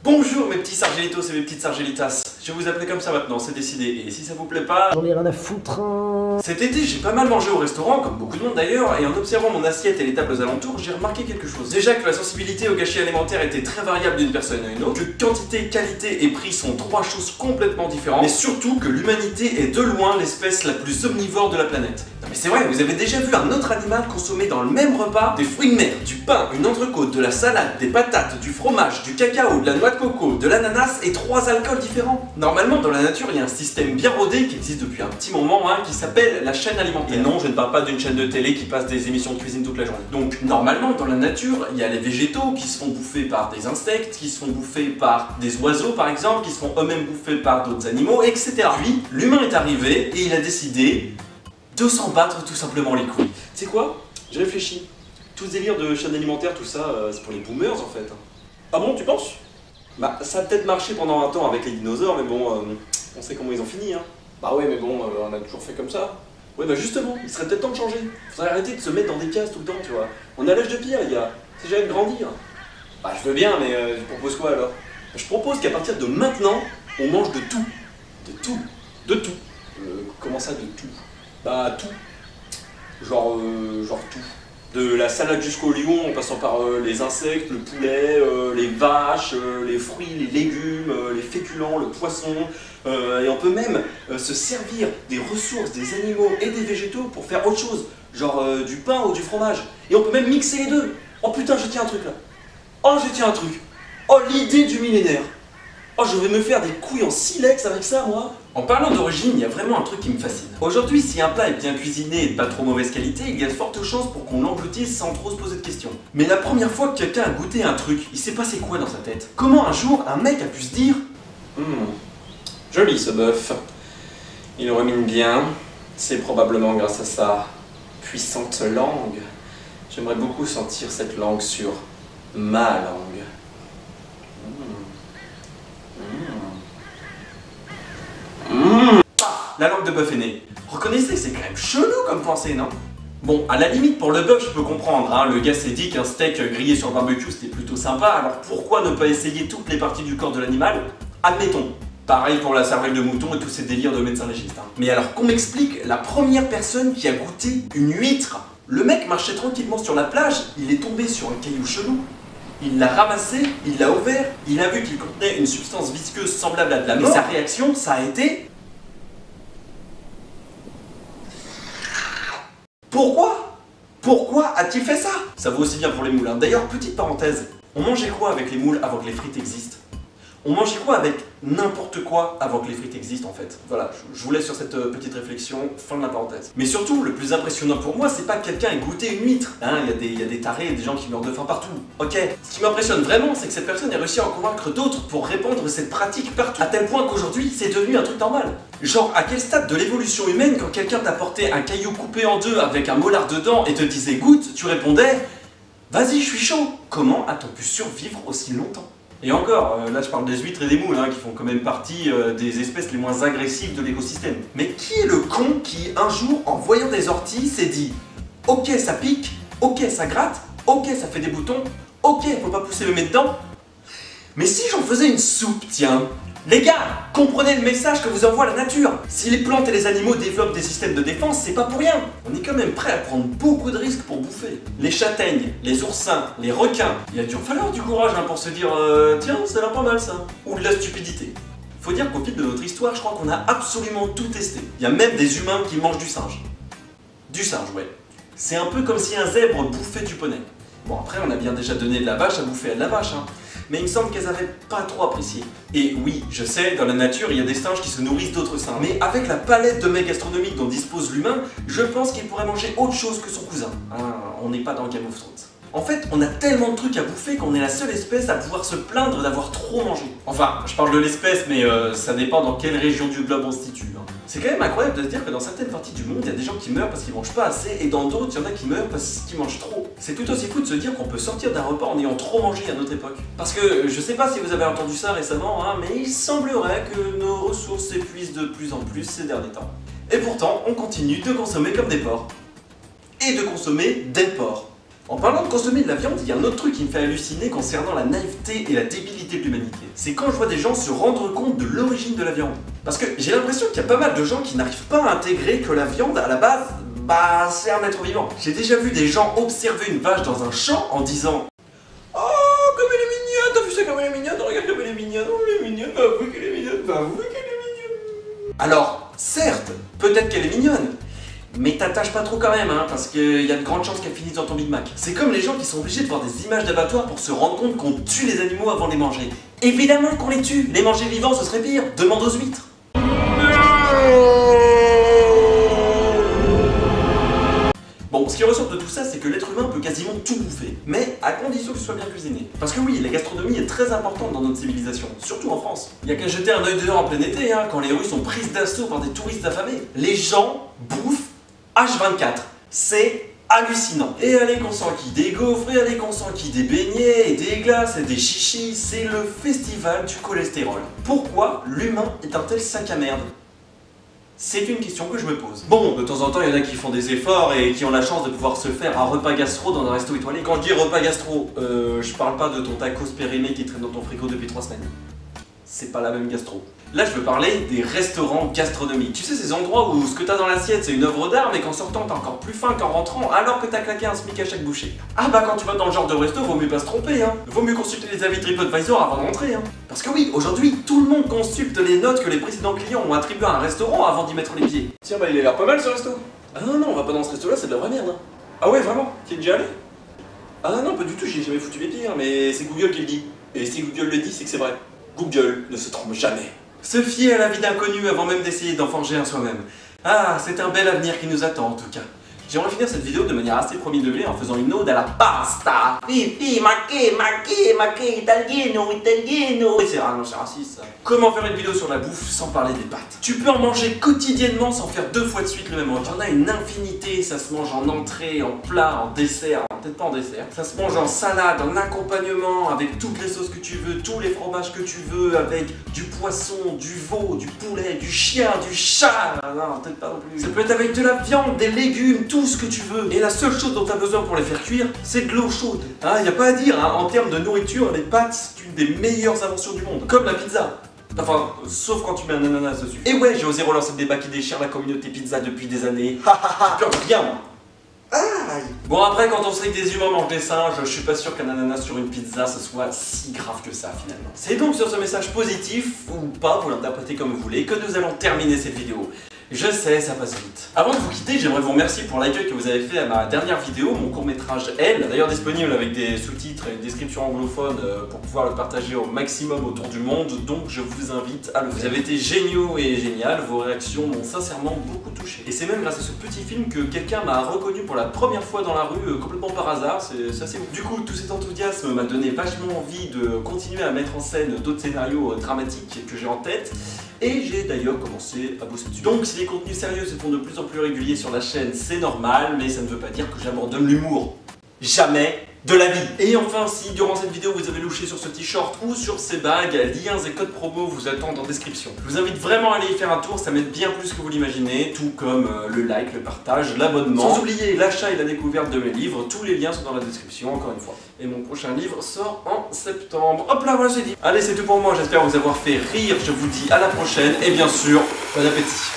Bonjour mes petits sargelitos et mes petites sargelitas. Je vais vous appeler comme ça maintenant, c'est décidé. Et si ça vous plaît pas... J'en ai rien à foutre. Cet été, j'ai pas mal mangé au restaurant, comme beaucoup de monde d'ailleurs, et en observant mon assiette et les tables alentours, j'ai remarqué quelque chose. Déjà que la sensibilité au gâchis alimentaire était très variable d'une personne à une autre, que quantité, qualité et prix sont trois choses complètement différentes, mais surtout que l'humanité est de loin l'espèce la plus omnivore de la planète. Non mais c'est vrai, vous avez déjà vu un autre animal consommer dans le même repas des fruits de mer, du pain, une entrecôte, de la salade, des patates, du fromage, du cacao, de la noix de coco, de l'ananas et 3 alcools différents. Normalement, dans la nature, il y a un système bien rodé qui existe depuis un petit moment, qui s'appelle la chaîne alimentaire. Et non, je ne parle pas d'une chaîne de télé qui passe des émissions de cuisine toute la journée. Donc, normalement, dans la nature, il y a les végétaux qui se font bouffer par des insectes, qui se font bouffer par des oiseaux, par exemple, qui se font eux-mêmes bouffer par d'autres animaux, etc. Puis, l'humain est arrivé et il a décidé de s'en battre tout simplement les couilles. Tu sais quoi? J'ai réfléchi. Tout ce délire de chaîne alimentaire, tout ça, c'est pour les boomers en fait. Ah bon, tu penses? Bah, ça a peut-être marché pendant un temps avec les dinosaures, mais bon, on sait comment ils ont fini, Bah ouais, mais bon, on a toujours fait comme ça. Ouais, bah justement, il serait peut-être temps de changer. Faudrait arrêter de se mettre dans des cases tout le temps, tu vois. On a l'âge de pierre, les gars. C'est jamais de grandir. Bah, je veux bien, mais je propose quoi alors? Je propose qu'à partir de maintenant, on mange de tout. De tout. De tout. Comment ça, de tout? Bah, tout. Genre tout. De la salade jusqu'au lion, en passant par les insectes, le poulet, les vaches, les fruits, les légumes, les féculents, le poisson. Et on peut même se servir des ressources des animaux et des végétaux pour faire autre chose, genre du pain ou du fromage. Et on peut même mixer les deux. Oh putain, je tiens un truc là. Oh, je tiens un truc. Oh, l'idée du millénaire. Oh, je vais me faire des couilles en silex avec ça, moi. En parlant d'origine, il y a vraiment un truc qui me fascine. Aujourd'hui, si un plat est bien cuisiné et de pas trop mauvaise qualité, il y a de fortes chances pour qu'on l'engloutisse sans trop se poser de questions. Mais la première fois que quelqu'un a goûté un truc, il s'est passé quoi dans sa tête? Comment un jour, un mec a pu se dire joli ce bœuf. Il le rumine bien. C'est probablement grâce à sa puissante langue. J'aimerais beaucoup sentir cette langue sur ma langue. La langue de bœuf est née. Reconnaissez, c'est quand même chelou comme pensée, non? Bon, à la limite, pour le bœuf, je peux comprendre, Le gars s'est dit qu'un steak grillé sur barbecue, c'était plutôt sympa, alors pourquoi ne pas essayer toutes les parties du corps de l'animal? Admettons. Pareil pour la cervelle de mouton et tous ces délires de médecins légistes. Mais alors qu'on m'explique la première personne qui a goûté une huître. Le mec marchait tranquillement sur la plage, il est tombé sur un caillou chelou. Il l'a ramassé, il l'a ouvert, il a vu qu'il contenait une substance visqueuse semblable à de la mort. Et sa réaction, ça a été... Pourquoi? Pourquoi a-t-il fait ça? Ça vaut aussi bien pour les moules. D'ailleurs, petite parenthèse, on mangeait quoi avec les moules avant que les frites existent? On mangeait quoi avec n'importe quoi avant que les frites existent en fait? Voilà, je vous laisse sur cette petite réflexion, fin de la parenthèse. Mais surtout, le plus impressionnant pour moi, c'est pas que quelqu'un ait goûté une huître. Il y a des tarés et des gens qui meurent de faim partout. Ok. Ce qui m'impressionne vraiment, c'est que cette personne ait réussi à en convaincre d'autres pour répandre cette pratique partout. À tel point qu'aujourd'hui, c'est devenu un truc normal. Genre, à quel stade de l'évolution humaine, quand quelqu'un t'apportait un caillou coupé en deux avec un molar dedans et te disait goûte, tu répondais vas-y, je suis chaud. Comment a-t-on pu survivre aussi longtemps? Et encore, là je parle des huîtres et des moules, qui font quand même partie des espèces les moins agressives de l'écosystème. Mais qui est le con qui, un jour, en voyant des orties, s'est dit ok, ça pique, ok, ça gratte, ok, ça fait des boutons, ok, faut pas pousser le nez dedans. Mais si j'en faisais une soupe, tiens. Les gars, comprenez le message que vous envoie la nature. Si les plantes et les animaux développent des systèmes de défense, c'est pas pour rien. On est quand même prêt à prendre beaucoup de risques pour bouffer. Les châtaignes, les oursins, les requins. Il a dû falloir du courage pour se dire tiens, ça a l'air pas mal ça. Ou de la stupidité. Faut dire qu'au fil de notre histoire, je crois qu'on a absolument tout testé. Il y a même des humains qui mangent du singe. Du singe, ouais. C'est un peu comme si un zèbre bouffait du poney. Bon, après, on a bien déjà donné de la vache à bouffer à de la vache, mais il me semble qu'elles avaient pas trop apprécié. Et oui, je sais, dans la nature, il y a des singes qui se nourrissent d'autres singes. Mais avec la palette de mets gastronomiques dont dispose l'humain, je pense qu'il pourrait manger autre chose que son cousin. On n'est pas dans Game of Thrones. En fait, on a tellement de trucs à bouffer qu'on est la seule espèce à pouvoir se plaindre d'avoir trop mangé. Enfin, je parle de l'espèce, mais ça dépend dans quelle région du globe on se situe. C'est quand même incroyable de se dire que dans certaines parties du monde, il y a des gens qui meurent parce qu'ils mangent pas assez, et dans d'autres, il y en a qui meurent parce qu'ils mangent trop. C'est tout aussi fou de se dire qu'on peut sortir d'un repas en ayant trop mangé à notre époque. Parce que, je sais pas si vous avez entendu ça récemment, mais il semblerait que nos ressources s'épuisent de plus en plus ces derniers temps. Et pourtant, on continue de consommer comme des porcs. Et de consommer des porcs. En parlant de consommer de la viande, il y a un autre truc qui me fait halluciner concernant la naïveté et la débilité de l'humanité. C'est quand je vois des gens se rendre compte de l'origine de la viande. Parce que j'ai l'impression qu'il y a pas mal de gens qui n'arrivent pas à intégrer que la viande, à la base, bah c'est un être vivant. J'ai déjà vu des gens observer une vache dans un champ en disant « Oh, comme elle est mignonne, t'as vu ça comme elle est mignonne, regarde comme elle est mignonne, oh elle est mignonne, bah oui qu'elle est mignonne, bah oui qu'elle est mignonne. » Alors, certes, peut-être qu'elle est mignonne, mais t'attaches pas trop quand même, hein, parce qu'il y a de grandes chances qu'elle finisse dans ton Big Mac. C'est comme les gens qui sont obligés de voir des images d'abattoirs pour se rendre compte qu'on tue les animaux avant de les manger. Évidemment qu'on les tue, les manger vivants ce serait pire, demande aux huîtres. Bon, ce qui ressort de tout ça, c'est que l'être humain peut quasiment tout bouffer, mais à condition que ce soit bien cuisiné. Parce que oui, la gastronomie est très importante dans notre civilisation, surtout en France. Il y a qu'à jeter un œil dehors en plein été, hein, quand les rues sont prises d'assaut par des touristes affamés. Les gens bouffent H24. C'est hallucinant. Et allez qu'on s'enquille des gaufres, et allez qu'on s'enquille des beignets, et des glaces, et des chichis, c'est le festival du cholestérol. Pourquoi l'humain est un tel sac à merde ? C'est une question que je me pose. Bon, de temps en temps, il y en a qui font des efforts et qui ont la chance de pouvoir se faire un repas gastro dans un resto étoilé. Quand je dis repas gastro, je parle pas de ton tacos périmé qui traîne dans ton frigo depuis 3 semaines. C'est pas la même gastro. Là, je veux parler des restaurants gastronomiques. Tu sais, ces endroits où ce que t'as dans l'assiette, c'est une œuvre d'art, mais qu'en sortant, t'es encore plus fin qu'en rentrant, alors que t'as claqué un SMIC à chaque bouchée. Ah bah, quand tu vas dans le genre de resto, vaut mieux pas se tromper, hein. Vaut mieux consulter les avis TripAdvisor avant de rentrer, hein. Parce que oui, aujourd'hui, tout le monde consulte les notes que les précédents clients ont attribuées à un restaurant avant d'y mettre les pieds. Tiens, bah, il a l'air pas mal ce resto. Ah non, non, on va pas dans ce resto-là, c'est de la vraie merde, hein. Ah ouais, vraiment? T'y es déjà allé? Ah non, pas du tout, j'y ai jamais foutu les pieds, hein, mais c'est Google qui le dit. Et si Google le dit, c'est que c'est vrai. Google ne se trompe jamais. Se fier à la vie d'inconnu avant même d'essayer d'en forger un soi-même. Ah, c'est un bel avenir qui nous attend en tout cas. J'aimerais finir cette vidéo de manière assez premier degré en faisant une ode à la pasta. Fifi, macché, italiano. Ah non, c'est raciste ça. Comment faire une vidéo sur la bouffe sans parler des pâtes? Tu peux en manger quotidiennement sans faire 2 fois de suite le même repas. Il y en a une infinité, ça se mange en entrée, en plat, en dessert. Peut-être pas en dessert. Ça se mange en salade, en accompagnement, avec toutes les sauces que tu veux, tous les fromages que tu veux, avec du poisson, du veau, du poulet, du chien, du chat. Non, peut-être pas non plus. Ça peut être avec de la viande, des légumes, tout ce que tu veux. Et la seule chose dont tu as besoin pour les faire cuire, c'est de l'eau chaude. Hein, y a pas à dire, hein. En termes de nourriture, les pâtes, c'est une des meilleures inventions du monde. Comme la pizza. Enfin, sauf quand tu mets un ananas dessus. Et ouais, j'ai osé relancer le débat qui déchire la communauté pizza depuis des années. J'ai peur de rien, moi. Bon après quand on sait que des humains mangent des singes, je suis pas sûr qu'un ananas sur une pizza ce soit si grave que ça finalement. C'est donc sur ce message positif, ou pas, vous l'interprétez comme vous voulez, que nous allons terminer cette vidéo. Je sais, ça passe vite. Avant de vous quitter, j'aimerais vous remercier pour l'accueil que vous avez fait à ma dernière vidéo, mon court-métrage Elle, d'ailleurs disponible avec des sous-titres et une description anglophone pour pouvoir le partager au maximum autour du monde, donc je vous invite à le faire. Vous avez été géniaux et géniales, vos réactions m'ont sincèrement beaucoup touché. Et c'est même grâce à ce petit film que quelqu'un m'a reconnu pour la première fois dans la rue, complètement par hasard, c'est assez ouf. Du coup, tout cet enthousiasme m'a donné vachement envie de continuer à mettre en scène d'autres scénarios dramatiques que j'ai en tête. Et j'ai d'ailleurs commencé à bosser dessus. Donc si les contenus sérieux se font de plus en plus réguliers sur la chaîne, c'est normal, mais ça ne veut pas dire que j'abandonne l'humour. Jamais de la vie. Et enfin, si durant cette vidéo vous avez louché sur ce t-shirt ou sur ces bagues, liens et codes promo vous attendent en description. Je vous invite vraiment à aller y faire un tour, ça m'aide bien plus que vous l'imaginez, tout comme le like, le partage, l'abonnement. Sans oublier l'achat et la découverte de mes livres, tous les liens sont dans la description, encore une fois. Et mon prochain livre sort en septembre. Hop là, voilà, c'est dit. Allez, c'est tout pour moi, j'espère vous avoir fait rire, je vous dis à la prochaine, et bien sûr, bon appétit.